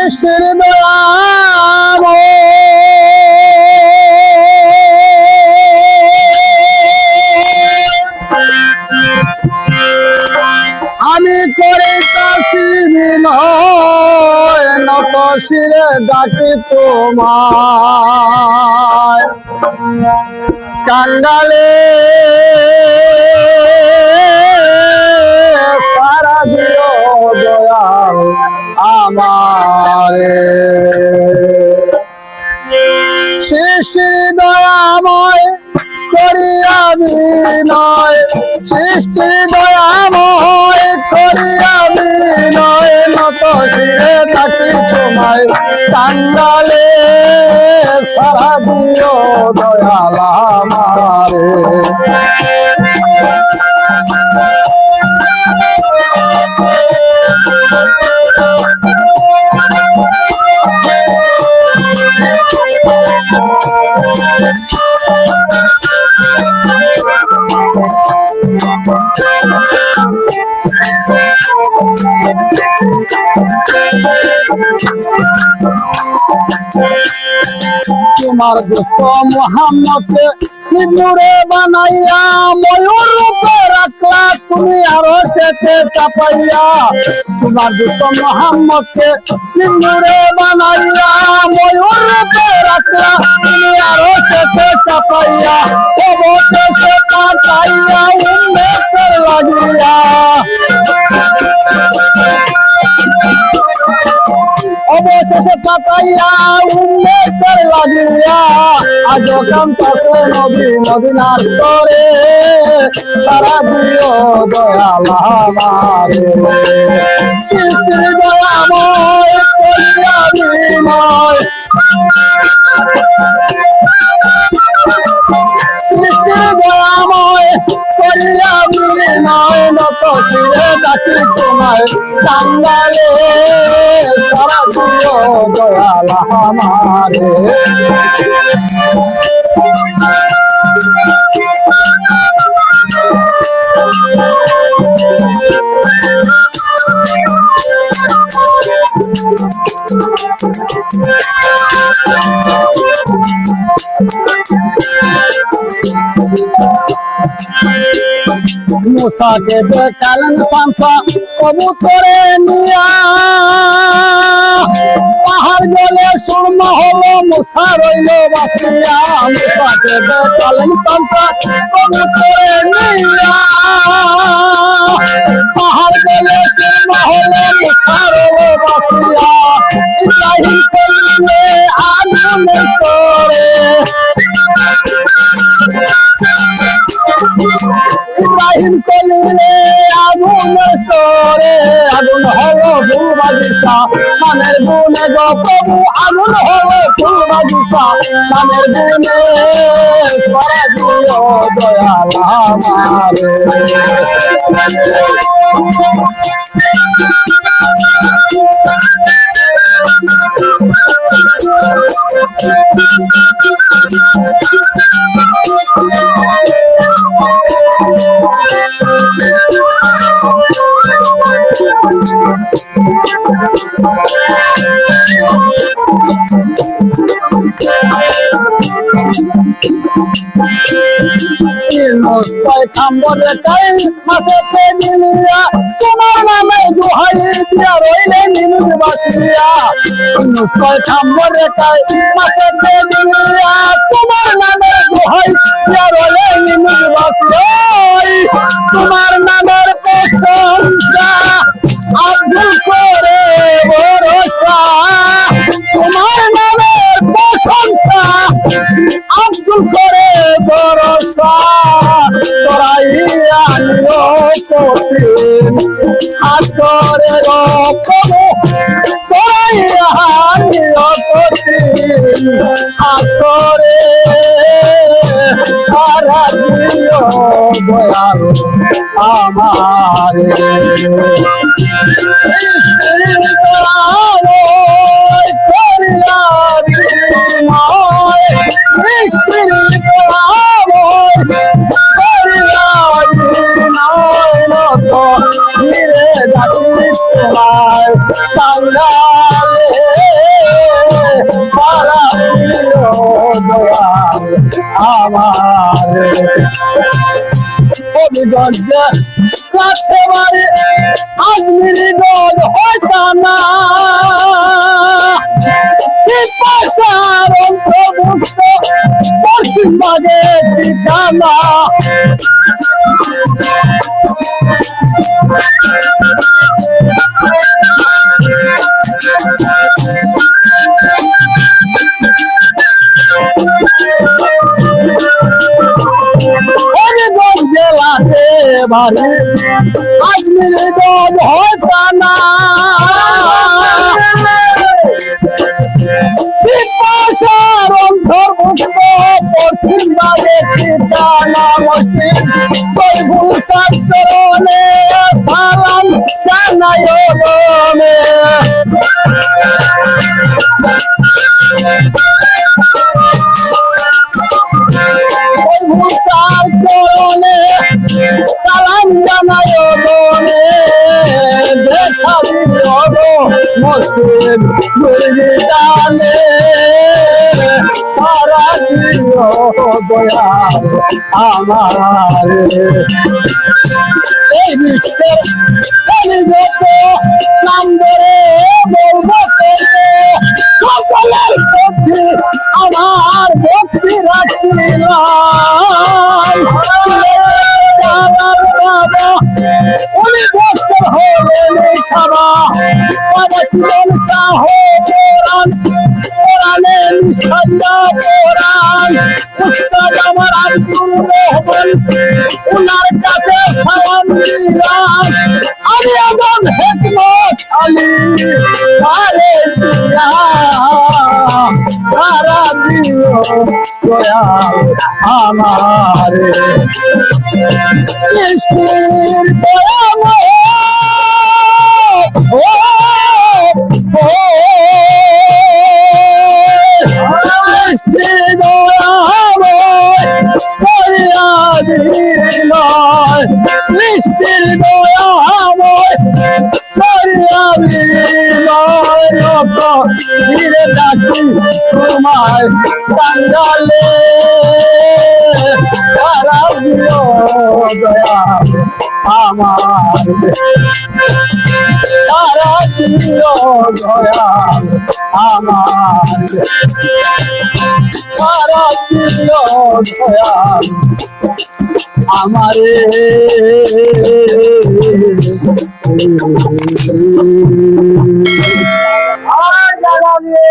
সৃষ্টির দয়াময় আমি করিতাছি বিনয় নত শিরে ডাকি তোমায় কাঙ্গালে সারা দিও দয়াল আমারে সৃষ্টির দয়াময় করিয়া বিনয় সৃষ্টির দয়াময় করিয়া বিনয় নত শিরে ডাকি তোমায় কাঙ্গালে সারা দিও দয়াল আমারে তোমার দোস্ত মোহাম্মদকে নিজুরে বানাইয়া ময়ূর রূপে রাখলা তুমি আরো চেতে চাপাইয়া তোমার দোস্ত মোহাম্মদকে নিজুরে বানাইয়া ময়ূর রূপে রাখলা তুমি আরো চেতে চাপাইয়া অবশেষে পাঠাইয়া উম্মতের লাগিয়া অবশেষে পাঠাইয়া উম্মতের লাগিয়া আজ কান্তাছে নবী মদিনার তরে সারা দিও দয়াল আমারে সৃষ্টির দয়াময় করিয়া বিনয় সৃষ্টির দয়াময় করিয়া বিনয় নত শিরে ডাকি তোমায় কাঙ্গালে সারা দিও দয়াল আমারে মুসাকে দেখালেন পাঁচা কবুতরে নিয়া পাহাড় গলে সুরমা হলো মুসা রইল বাঁচিয়া মুসাকে দেখালেন পাঁচা কবুতরে নিয়া পাহাড় গলে সুরমা হলো মুসা রইল বাঁচিয়া ইব্রাহিম কলিলে আগুন করে ইব্রাহিম কলিলে আগুন স্তরে আগুন হলো ফুল বাগিচা মানের গুনে গো প্রভু আগুন হলো ফুল বাগিচা মানের গুনে সারা দিও দয়াল আমারে খাম্বরে কাই মাসেতে মিলিয়া তোমার নামে দুহাই দিয়া রইলে নিমুজ বাসিয়া খাম্বরে কাই মাসেতে মিলিয়া তোমার নামে দুহাই দিয়া রইলে নিমুজ বাসিয়া তোমার নামের প্রশংসা আব্দুল করে ভরসা তোমার নামের প্রশংসা আব্দুল করে ভরসা তোরাইয়া নিও কঠিন আসরে প্রভু তোরাইয়া নিও কঠিন আসরে সারা দিও দয়াল আমারে তোমায় কাঙ্গালে সারা দিও দয়াল আমারে হবিগঞ্জে কাছে বাড়ি আজমিরি গঞ্জ হইতাম না পশ্চিমবঙ্গে ঠিকানা হবিগঞ্জ জেলাতে বাড়ি আজমিরি গঞ্জ হইতাম না পশ্চিমবঙ্গে ঠিকানা মুসলিম সৈবুল চরণে সালাম জানাই ওলমে সৈবুল চরণে সালাম জানাই ওলমে দেখা দিও মুসলিম মুরিদানে সারা দিও দয়াল আমারে এই বিশ্বের যত নাম ধরে বলবো সকলের প্রতি আমার ভক্তি রাখিলাম উনি বছর হলেন খাবা বাবা ছিলেন শাহ কোরআনে নিশাইয়া কোরআন উস্তাদ আমার আব্দুর রহমান উনার কাছে সালাম দিলাম আমি এখন হিকমত আলী আরে দিয়া সারা দিও দয়াল আমারে সৃষ্টির দয়াময় সৃষ্টির দয়াময় করিয়াবি ফিরে ডাকি তোমায় কাঙ্গালে সারা দিও দয়াল আমার সারা দিও দয়াল আমার সারা দিও দয়াল আমারে আর জানাবে